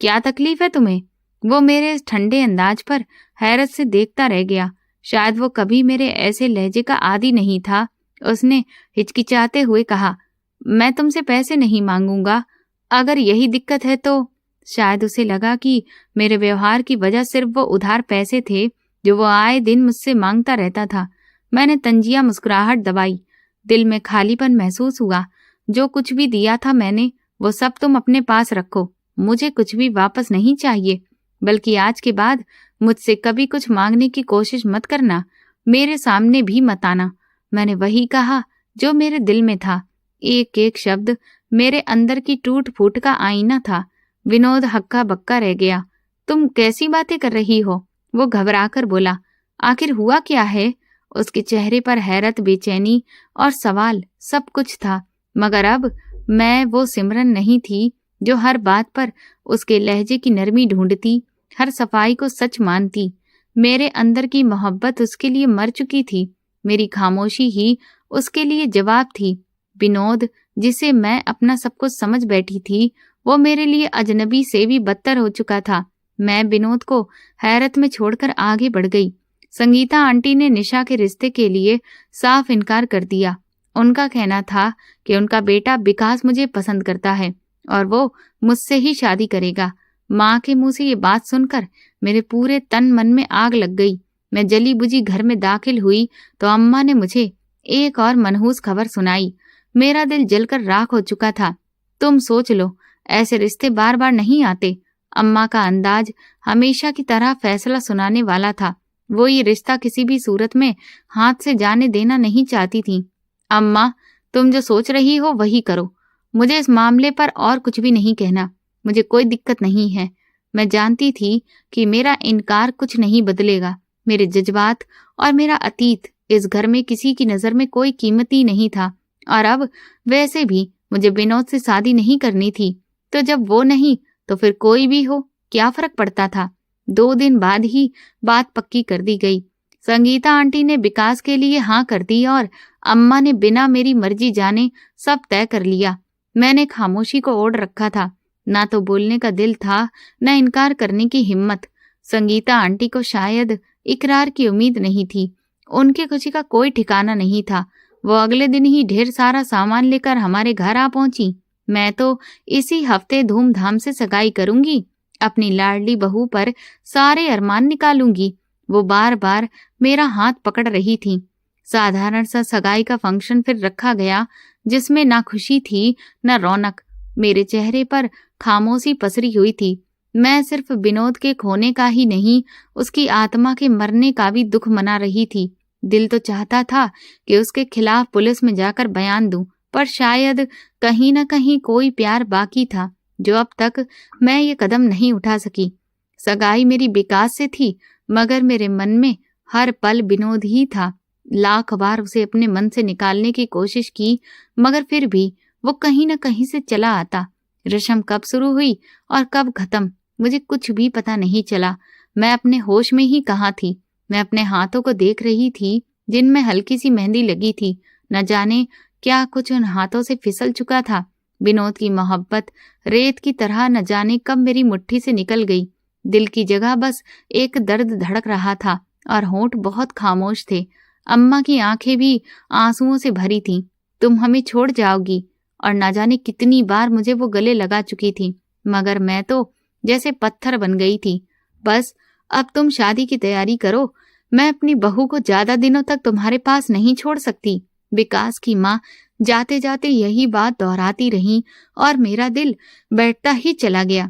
क्या तकलीफ है तुम्हें? वो मेरे इस ठंडे अंदाज पर हैरत से देखता रह गया। शायद वो कभी मेरे ऐसे लहजे का आदी नहीं था। उसने हिचकिचाते हुए कहा, मैं तुमसे पैसे नहीं मांगूंगा, अगर यही दिक्कत है तो। शायद उसे लगा कि मेरे व्यवहार की वजह सिर्फ वो उधार पैसे थे जो वो आए दिन मुझसे मांगता रहता था। मैंने तंजिया मुस्कुराहट दबाई। दिल में खालीपन महसूस हुआ। जो कुछ भी दिया था मैंने, वो सब तुम अपने पास रखो। मुझे कुछ भी वापस नहीं चाहिए, बल्कि आज के बाद मुझसे कभी कुछ मांगने की कोशिश मत करना, मेरे सामने भी मत आना। मैंने वही कहा जो मेरे दिल में था। एक एक शब्द मेरे अंदर की टूट फूट का आईना था। विनोद हक्का बक्का रह गया। तुम कैसी बातें कर रही हो? वो घबराकर बोला। आखिर हुआ क्या है? उसके चेहरे पर हैरत, बेचैनी और सवाल सब कुछ था, मगर अब मैं वो सिमरन नहीं थी जो हर बात पर उसके लहजे की नरमी ढूंढती, हर सफाई को सच मानती। मेरे अंदर की मोहब्बत उसके लिए मर चुकी थी। मेरी खामोशी ही उसके लिए जवाब थी। विनोद, जिसे मैं अपना सब कुछ समझ बैठी थी, वो मेरे लिए अजनबी से भी बदतर हो चुका था। मैं विनोद को हैरत में छोड़कर आगे बढ़ गई। संगीता आंटी ने निशा के रिश्ते के लिए साफ इनकार कर दिया। उनका कहना था कि उनका बेटा विकास मुझे पसंद करता है और वो मुझसे ही शादी करेगा। माँ के मुंह से ये बात सुनकर मेरे पूरे तन मन में आग लग गई। मैं जली बुझी घर में दाखिल हुई तो अम्मा ने मुझे एक और मनहूस खबर सुनाई। मेरा दिल जलकर राख हो चुका था। तुम सोच लो, ऐसे रिश्ते बार बार नहीं आते। अम्मा का अंदाज हमेशा की तरह फैसला सुनाने वाला था। वो ये रिश्ता किसी भी सूरत में हाथ से जाने देना नहीं चाहती थी। अम्मा, तुम जो सोच रही हो वही करो। मुझे इस मामले पर और कुछ भी नहीं कहना। मुझे कोई दिक्कत नहीं है। मैं जानती थी कि मेरा इनकार कुछ नहीं बदलेगा। मेरे जज्बात और मेरा अतीत इस घर में किसी की नजर में कोई कीमती नहीं था। और अब वैसे भी मुझे विनोद से शादी नहीं करनी थी, तो जब वो नहीं तो फिर कोई भी हो, क्या फर्क पड़ता था। 2 दिन बाद ही बात पक्की कर दी गई। संगीता आंटी ने विकास के लिए हाँ कर दी और अम्मा ने बिना मेरी मर्जी जाने सब तय कर लिया। मैंने खामोशी को ओढ़ रखा था। ना तो बोलने का दिल था, न इनकार करने की हिम्मत। संगीता आंटी को शायद इकरार की उम्मीद नहीं थी। उनकी खुशी का कोई ठिकाना नहीं था। वो अगले दिन ही ढेर सारा सामान लेकर हमारे घर आ पहुंची। मैं तो इसी हफ्ते धूमधाम से सगाई करूंगी, अपनी लाडली बहू पर सारे अरमान निकालूंगी। वो बार बार मेरा हाथ पकड़ रही थी। साधारण सा सगाई का फंक्शन फिर रखा गया, जिसमें ना खुशी थी न रौनक। मेरे चेहरे पर खामोशी पसरी हुई थी। मैं सिर्फ विनोद के खोने का ही नहीं, उसकी आत्मा के मरने का भी दुख मना रही थी। दिल तो चाहता था कि उसके खिलाफ पुलिस में जाकर बयान दूं, पर शायद कहीं न कहीं कोई प्यार बाकी था जो अब तक मैं ये कदम नहीं उठा सकी। सगाई मेरी विकास से थी, मगर मेरे मन में हर पल विनोद ही था। लाख बार उसे अपने मन से निकालने की कोशिश की, मगर फिर भी वो कहीं न कहीं से चला आता। रस्म कब शुरू हुई और कब खत्म, मुझे कुछ भी पता नहीं चला। मैं अपने होश में ही कहाँ थी। मैं अपने हाथों को देख रही थी जिनमें हल्की सी मेहंदी लगी थी। न जाने क्या कुछ उन हाथों से फिसल चुका था। विनोद की मोहब्बत रेत की तरह न जाने कब मेरी मुट्ठी से निकल गई। दिल की जगह बस एक दर्द धड़क रहा था और होंठ बहुत खामोश थे। अम्मा की आंखें भी आंसुओं से भरी थीं। तुम हमें छोड़ जाओगी, और न जाने कितनी बार मुझे वो गले लगा चुकी थी, मगर मैं तो जैसे पत्थर बन गई थी। बस अब तुम शादी की तैयारी करो। मैं अपनी बहू को ज्यादा दिनों तक तुम्हारे पास नहीं छोड़ सकती। विकास की माँ जाते जाते यही बात दोहराती रही और मेरा दिल बैठता ही चला गया।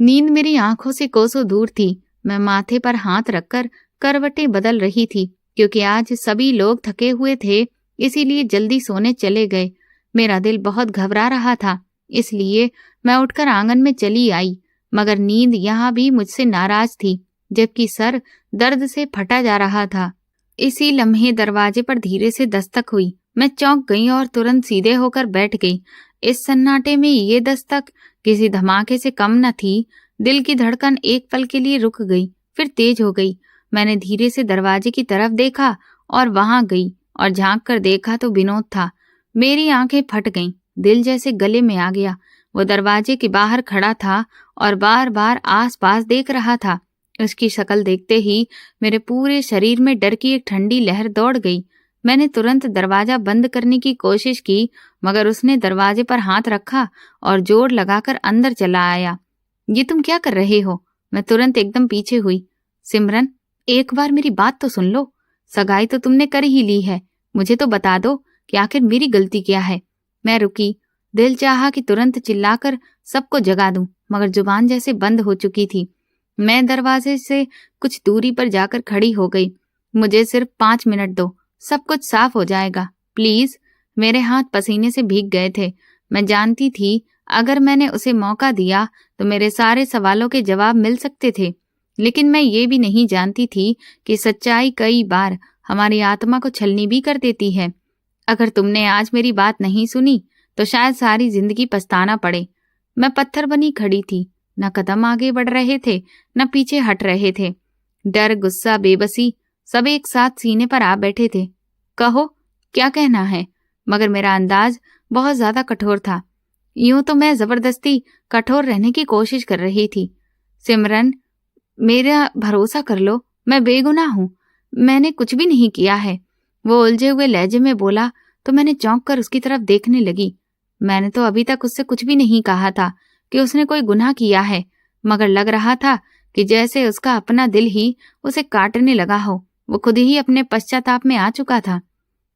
नींद मेरी आंखों से कोसों दूर थी। मैं माथे पर हाथ रखकर करवटें बदल रही थी, क्योंकि आज सभी लोग थके हुए थे, इसीलिए जल्दी सोने चले गए। मेरा दिल बहुत घबरा रहा था, इसलिए मैं उठकर आंगन में चली आई, मगर नींद यहाँ भी मुझसे नाराज थी, जबकि सर दर्द से फटा जा रहा था। इसी लम्हे दरवाजे पर धीरे से दस्तक हुई। मैं चौंक गई और तुरंत सीधे होकर बैठ गई। इस सन्नाटे में ये दस्तक किसी धमाके से कम न थी। दिल की धड़कन एक पल के लिए रुक गई, फिर तेज हो गई। मैंने धीरे से दरवाजे की तरफ देखा और वहां गई और झांक कर देखा तो विनोद था। मेरी आंखें फट गईं, दिल जैसे गले में आ गया। वो दरवाजे के बाहर खड़ा था और बार बार आस पास देख रहा था। उसकी शक्ल देखते ही मेरे पूरे शरीर में डर की एक ठंडी लहर दौड़ गई। मैंने तुरंत दरवाजा बंद करने की कोशिश की, मगर उसने दरवाजे पर हाथ रखा और जोर लगाकर अंदर चला आया। ये तुम क्या कर रहे हो? मैं तुरंत एकदम पीछे हुई। सिमरन, एक बार मेरी बात तो सुन लो। सगाई तो तुमने कर ही ली है, मुझे तो बता दो कि आखिर मेरी गलती क्या है। मैं रुकी। दिल चाहा कि तुरंत चिल्लाकर सबको जगा दूं, मगर जुबान जैसे बंद हो चुकी थी। मैं दरवाजे से कुछ दूरी पर जाकर खड़ी हो गई। मुझे सिर्फ 5 मिनट दो, सब कुछ साफ हो जाएगा, प्लीज। मेरे हाथ पसीने से भीग गए थे। मैं जानती थी अगर मैंने उसे मौका दिया तो मेरे सारे सवालों के जवाब मिल सकते थे, लेकिन मैं ये भी नहीं जानती थी कि सच्चाई कई बार हमारी आत्मा को छलनी भी कर देती है। अगर तुमने आज मेरी बात नहीं सुनी तो शायद सारी जिंदगी पछताना पड़े। मैं पत्थर बनी खड़ी थी, न कदम आगे बढ़ रहे थे न पीछे हट रहे थे। डर, गुस्सा, बेबसी सब एक साथ सीने पर आ बैठे थे। कहो, क्या कहना है? मगर मेरा अंदाज बहुत ज्यादा कठोर था। यूं तो मैं जबरदस्ती कठोर रहने की कोशिश कर रही थी। सिमरन, मेरा भरोसा कर लो, मैं बेगुनाह हूं, मैंने कुछ भी नहीं किया है। वो उलझे हुए लहजे में बोला तो मैंने चौंक कर उसकी तरफ देखने लगी। मैंने तो अभी तक उससे कुछ भी नहीं कहा था कि उसने कोई गुनाह किया है, मगर लग रहा था कि जैसे उसका अपना दिल ही उसे काटने लगा हो। वो खुद ही अपने पश्चाताप में आ चुका था।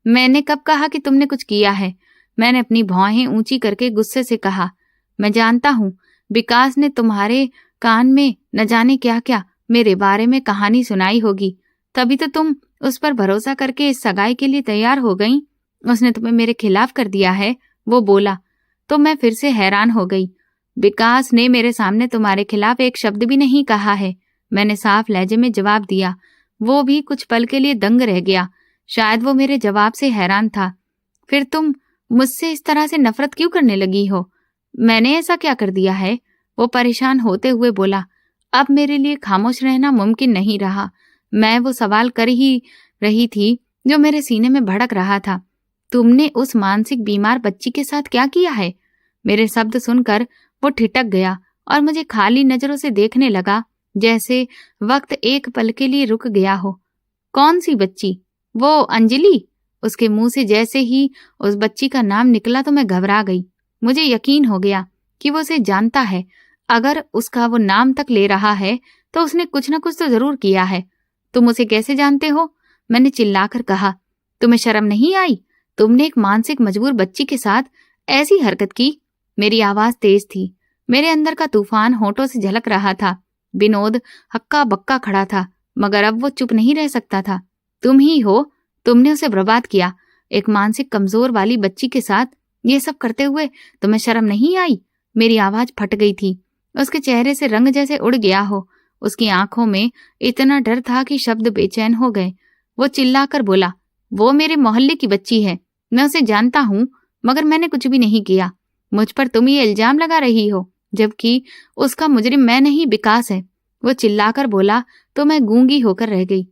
मैंने कब कहा कि तुमने कुछ किया है? मैंने अपनी भौहें ऊंची करके गुस्से से कहा। मैं जानता हूं विकास ने तुम्हारे कान में न जाने क्या क्या मेरे बारे में कहानी सुनाई होगी, तभी तो तुम उस पर भरोसा करके इस सगाई के लिए तैयार हो गई। उसने तुम्हें मेरे खिलाफ कर दिया है, वो बोला। तो मैं फिर से हैरान हो गई। विकास ने मेरे सामने तुम्हारे खिलाफ एक शब्द भी नहीं कहा है, मैंने साफ लहजे में जवाब दिया। वो भी कुछ पल के लिए दंग रह गया। शायद वो मेरे जवाब से हैरान था। फिर तुम मुझसे इस तरह से नफरत क्यों करने लगी हो? मैंने ऐसा क्या कर दिया है? वो परेशान होते हुए बोला। अब मेरे लिए खामोश रहना मुमकिन नहीं रहा। मैं वो सवाल कर ही रही थी जो मेरे सीने में भड़क रहा था। तुमने उस मानसिक बीमार बच्ची के साथ क्या किया है? मेरे शब्द सुनकर वो ठिठक गया और मुझे खाली नजरों से देखने लगा, जैसे वक्त एक पल के लिए रुक गया हो। कौन सी बच्ची? वो अंजलि। उसके मुंह से जैसे ही उस बच्ची का नाम निकला तो मैं घबरा गई। मुझे यकीन हो गया कि वो उसे जानता है। अगर उसका वो नाम तक ले रहा है तो उसने कुछ न कुछ तो जरूर किया है। तुम उसे कैसे जानते हो? मैंने चिल्लाकर कहा। तुम्हें शर्म नहीं आई? तुमने एक मानसिक मजबूर बच्ची के साथ ऐसी हरकत की? मेरी आवाज तेज थी। मेरे अंदर का तूफान होठों से झलक रहा था। विनोद हक्का बक्का खड़ा था, मगर अब वो चुप नहीं रह सकता था। तुम ही हो, तुमने उसे बर्बाद किया। एक मानसिक कमजोर वाली बच्ची के साथ ये सब करते हुए तुम्हें शर्म नहीं आई? मेरी आवाज फट गई थी। उसके चेहरे से रंग जैसे उड़ गया हो। उसकी आंखों में इतना डर था कि शब्द बेचैन हो गए। वो चिल्लाकर बोला, वो मेरे मोहल्ले की बच्ची है, मैं उसे जानता हूँ, मगर मैंने कुछ भी नहीं किया। मुझ पर तुम ये इल्जाम लगा रही हो, जबकि उसका मुजरिम मैं नहीं विकास है। वो चिल्लाकर बोला तो मैं गूंगी होकर रह गई।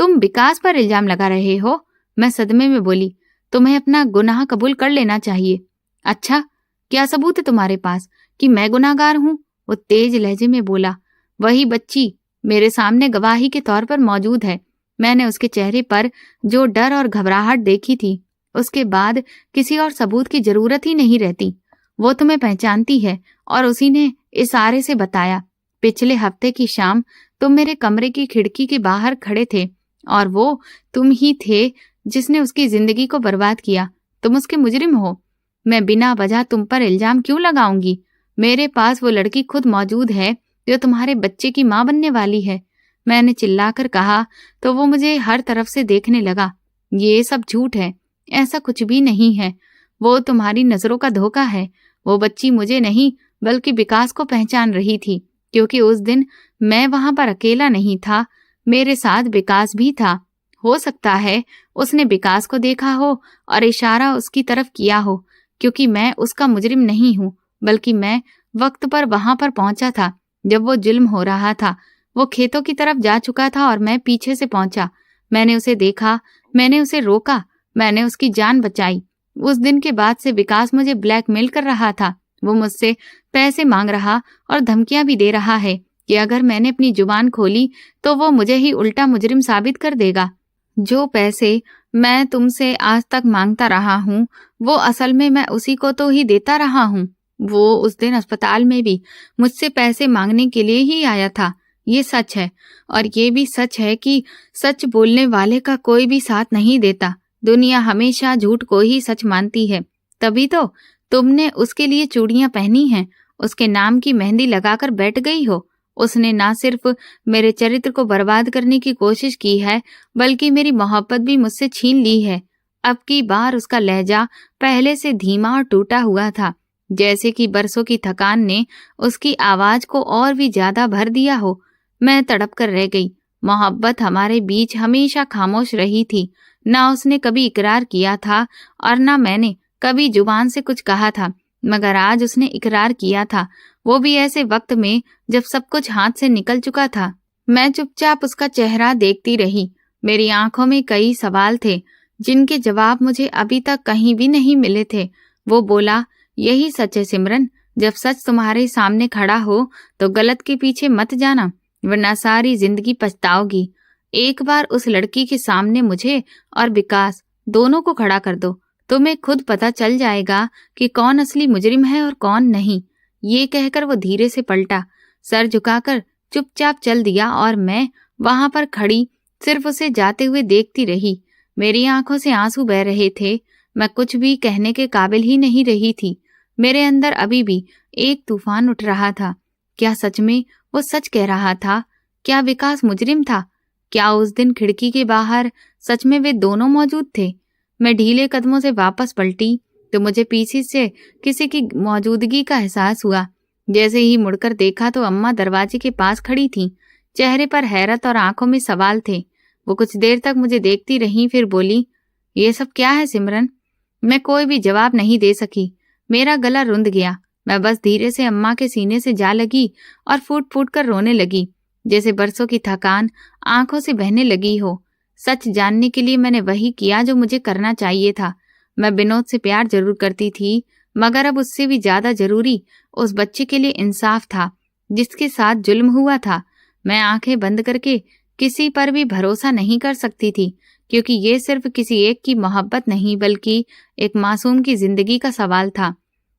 तुम विकास पर इल्जाम लगा रहे हो? मैं सदमे में बोली। तुम्हें अपना गुनाह कबूल कर लेना चाहिए। अच्छा, क्या सबूत है तुम्हारे पास कि मैं गुनाहगार हूँ? वो तेज लहजे में बोला। वही बच्ची मेरे सामने गवाही के तौर पर मौजूद है। मैंने उसके चेहरे पर जो डर और घबराहट देखी थी, उसके बाद किसी और सबूत की जरूरत ही नहीं रहती। वो तुम्हें पहचानती है और उसी ने इशारे से बताया। पिछले हफ्ते की शाम तुम मेरे कमरे की खिड़की के बाहर खड़े थे और वो तुम ही थे जिसने उसकी जिंदगी को बर्बाद किया। तुम उसके मुजरिम हो। मैं बिना वजह तुम पर इल्जाम क्यों लगाऊंगी? मेरे पास वो लड़की खुद मौजूद है जो तुम्हारे बच्चे की मां बनने वाली है। मैंने चिल्लाकर कहा तो वो मुझे हर तरफ से देखने लगा। ये सब झूठ है, ऐसा कुछ भी नहीं है। वो तुम्हारी नजरों का धोखा है। वो बच्ची मुझे नहीं बल्कि विकास को पहचान रही थी, क्योंकि उस दिन मैं वहां पर अकेला नहीं था, मेरे साथ विकास भी था। हो सकता है उसने विकास को देखा हो और इशारा उसकी तरफ किया हो, क्योंकि मैं उसका मुजरिम नहीं हूँ, बल्कि मैं वक्त पर वहां पर पहुंचा था जब वो जुल्म हो रहा था। वो खेतों की तरफ जा चुका था और मैं पीछे से पहुंचा। मैंने उसे देखा, मैंने उसे रोका, मैंने उसकी जान बचाई। उस दिन के बाद से विकास मुझे ब्लैकमेल कर रहा था। वो मुझसे पैसे मांग रहा और धमकियां भी दे रहा है कि अगर मैंने अपनी जुबान खोली तो वो मुझे ही उल्टा मुजरिम साबित कर देगा। जो पैसे मैं तुमसे आज तक मांगता रहा हूँ, वो असल में मैं उसी को तो ही देता रहा हूँ। वो उस दिन अस्पताल में भी मुझसे पैसे मांगने के लिए ही आया था। ये सच है, और ये भी सच है कि सच बोलने वाले का कोई भी साथ नहीं देता। दुनिया हमेशा झूठ को ही सच मानती है। तभी तो तुमने उसके लिए चूड़ियां पहनी हैं, उसके नाम की मेहंदी लगाकर बैठ गई हो। उसने ना सिर्फ मेरे चरित्र को बर्बाद करने की कोशिश की है, बल्कि मेरी मोहब्बत भी मुझसे छीन ली है। अब की बार उसका लहजा पहले से धीमा और टूटा हुआ था, जैसे कि बरसों की थकान ने उसकी आवाज को और भी ज्यादा भर दिया हो। मैं तड़प कर रह गई। मोहब्बत हमारे बीच हमेशा खामोश रही थी। ना उसने कभी इकरार किया था और ना मैंने कभी जुबान से कुछ कहा था, मगर आज उसने इकरार किया था, वो भी ऐसे वक्त में जब सब कुछ हाथ से निकल चुका था। मैं चुपचाप उसका चेहरा देखती रही। मेरी आंखों में कई सवाल थे जिनके जवाब मुझे अभी तक कहीं भी नहीं मिले थे। वो बोला, यही सच है सिमरन, जब सच तुम्हारे सामने खड़ा हो तो गलत के पीछे मत जाना, वरना सारी जिंदगी पछताओगी। एक बार उस लड़की के सामने मुझे और विकास दोनों को खड़ा कर दो, तुम्हें खुद पता चल जाएगा कि कौन असली मुजरिम है और कौन नहीं। ये कहकर वो धीरे से पलटा, सर झुकाकर चुपचाप चल दिया और मैं वहां पर खड़ी सिर्फ उसे जाते हुए देखती रही। मेरी आंखों से आंसू बह रहे थे। मैं कुछ भी कहने के काबिल ही नहीं रही थी। मेरे अंदर अभी भी एक तूफान उठ रहा था। क्या सच में वो सच कह रहा था? क्या विकास मुजरिम था? क्या उस दिन खिड़की के बाहर सच में वे दोनों मौजूद थे? मैं ढीले कदमों से वापस पलटी तो मुझे पीछे से किसी की मौजूदगी का एहसास हुआ। जैसे ही मुड़कर देखा तो अम्मा दरवाजे के पास खड़ी थीं। चेहरे पर हैरत और आंखों में सवाल थे। वो कुछ देर तक मुझे देखती रहीं, फिर बोली, ये सब क्या है सिमरन? मैं कोई भी जवाब नहीं दे सकी। मेरा गला रुंध गया। मैं बस धीरे से अम्मा के सीने से जा लगी और फूट फूट कर रोने लगी, जैसे बरसों की थकान आंखों से बहने लगी हो। सच जानने के लिए मैंने वही किया जो मुझे करना चाहिए था। मैं विनोद से प्यार जरूर करती थी, मगर अब उससे भी ज्यादा जरूरी उस बच्चे के लिए इंसाफ था जिसके साथ जुल्म हुआ था। मैं आंखें बंद करके किसी पर भी भरोसा नहीं कर सकती थी, क्योंकि ये सिर्फ किसी एक की मोहब्बत नहीं बल्कि एक मासूम की जिंदगी का सवाल था।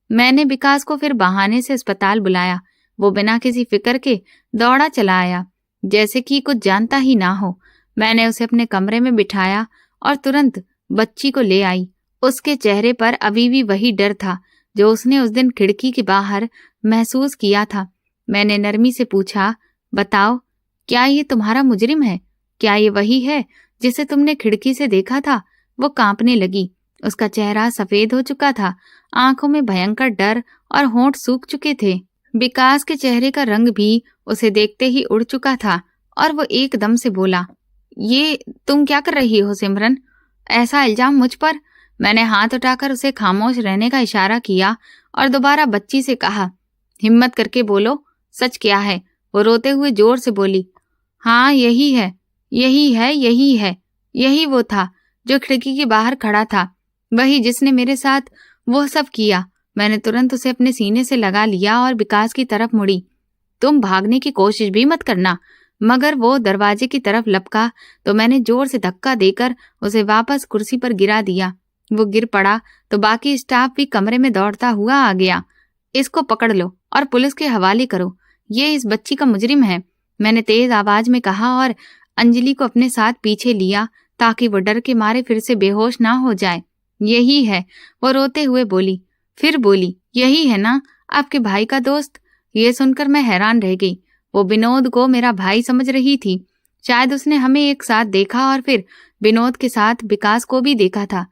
मैंने विकास को फिर बहाने से अस्पताल बुलाया। वो बिना किसी फिक्र के दौड़ा चला आया, जैसे कि कुछ जानता ही ना हो। मैंने उसे अपने कमरे में बिठाया और तुरंत बच्ची को ले आई। उसके चेहरे पर अभी भी वही डर था जो उसने उस दिन खिड़की के बाहर महसूस किया था। मैंने नरमी से पूछा, बताओ, क्या ये तुम्हारा मुजरिम है? क्या ये वही है जिसे तुमने खिड़की से देखा था? वो कांपने लगी। उसका चेहरा सफेद हो चुका था, आंखों में भयंकर डर और होंठ सूख चुके थे। विकास के चेहरे का रंग भी उसे देखते ही उड़ चुका था और वो एकदम से बोला, ये तुम क्या कर रही हो सिमरन? ऐसा इल्जाम मुझ पर? मैंने हाथ उठाकर उसे खामोश रहने का इशारा किया और दोबारा बच्ची से कहा, हिम्मत करके बोलो, सच क्या है? वो रोते हुए जोर से बोली, हाँ यही है, यही है, यही वो था जो खिड़की के बाहर खड़ा था, वही जिसने मेरे साथ वो सब किया। मैंने तुरंत उसे अपने सीने से लगा लिया और विकास की तरफ मुड़ी। तुम भागने की कोशिश भी मत करना। मगर वो दरवाजे की तरफ लपका तो मैंने जोर से धक्का देकर उसे वापस कुर्सी पर गिरा दिया। वो गिर पड़ा तो बाकी स्टाफ भी कमरे में दौड़ता हुआ आ गया। इसको पकड़ लो और पुलिस के हवाले करो, ये इस बच्ची का मुजरिम है, मैंने तेज आवाज में कहा और अंजलि को अपने साथ पीछे लिया ताकि वो डर के मारे फिर से बेहोश ना हो जाए। यही है, वो रोते हुए बोली। फिर बोली, यही है ना आपके भाई का दोस्त? ये सुनकर मैं हैरान रह गई। वो विनोद को मेरा भाई समझ रही थी। शायद उसने हमें एक साथ देखा और फिर विनोद के साथ विकास को भी देखा था।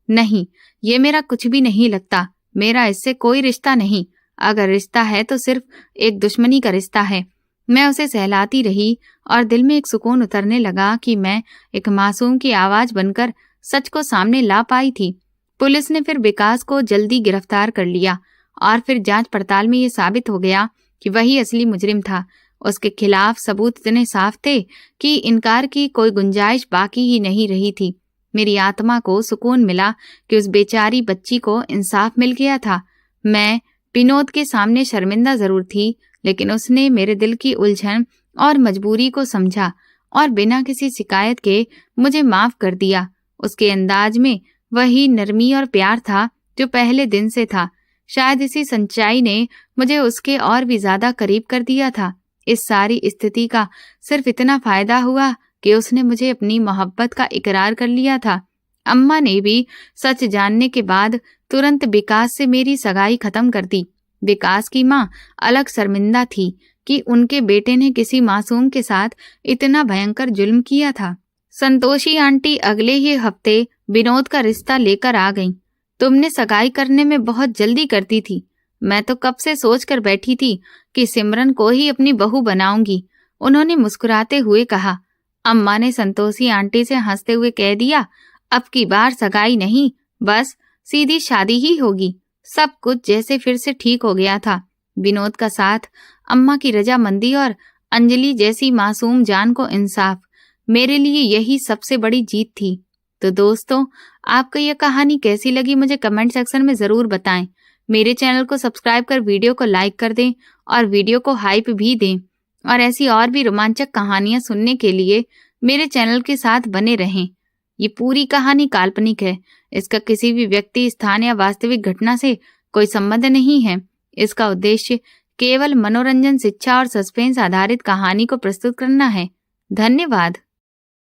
नहीं, ये मेरा कुछ भी नहीं लगता। मेरा इससे कोई रिश्ता नहीं। अगर रिश्ता है तो सिर्फ एक दुश्मनी का रिश्ता है। मैं उसे सहलाती रही और दिल में एक सुकून उतरने लगा कि मैं एक मासूम की आवाज बनकर सच को सामने ला पाई थी। पुलिस ने फिर विकास को जल्दी गिरफ्तार कर लिया और फिर जांच पड़ताल में ये साबित हो गया कि वही असली मुजरिम था। उसके खिलाफ सबूत इतने साफ थे कि इनकार की कोई गुंजाइश बाकी ही नहीं रही थी। मेरी आत्मा को सुकून मिला कि उस बेचारी बच्ची को इंसाफ मिल गया था। मैं विनोद के सामने शर्मिंदा जरूर थी, लेकिन उसने मेरे दिल की उलझन और मजबूरी को समझा और बिना किसी शिकायत के मुझे माफ कर दिया। उसके अंदाज में वही नरमी और प्यार था जो पहले दिन से था। शायद इसी सच्चाई ने मुझे उसके और भी ज्यादा करीब कर दिया था। इस सारी स्थिति का सिर्फ इतना फायदा हुआ कि उसने मुझे अपनी मोहब्बत का इकरार कर लिया था। अम्मा ने भी सच जानने के बाद तुरंत विकास से मेरी सगाई खत्म कर दी। विकास की माँ अलग शर्मिंदा थी कि उनके बेटे ने किसी मासूम के साथ इतना भयंकर जुल्म किया था। संतोषी आंटी अगले ही हफ्ते विनोद का रिश्ता लेकर आ गईं। तुमने सगाई करने में बहुत जल्दी करती थी। मैं तो कब से सोच कर बैठी थी कि सिमरन को ही अपनी बहू बनाऊंगी, उन्होंने मुस्कुराते हुए कहा। अम्मा ने संतोषी आंटी से हंसते हुए कह दिया, अब की बार सगाई नहीं, बस सीधी शादी ही होगी। सब कुछ जैसे फिर से ठीक हो गया था। विनोद का साथ, अम्मा की रजामंदी और अंजलि जैसी मासूम जान को इंसाफ, मेरे लिए यही सबसे बड़ी जीत थी। तो दोस्तों, आपको यह कहानी कैसी लगी मुझे कमेंट सेक्शन में जरूर बताएं। मेरे चैनल को सब्सक्राइब कर वीडियो को लाइक कर दें और वीडियो को हाइप भी दें। और ऐसी और भी रोमांचक कहानियां सुनने के लिए मेरे चैनल के साथ बने रहें। ये पूरी कहानी काल्पनिक है। इसका किसी भी व्यक्ति, स्थान या वास्तविक घटना से कोई संबंध नहीं है। इसका उद्देश्य केवल मनोरंजन, शिक्षा और सस्पेंस आधारित कहानी को प्रस्तुत करना है। धन्यवाद।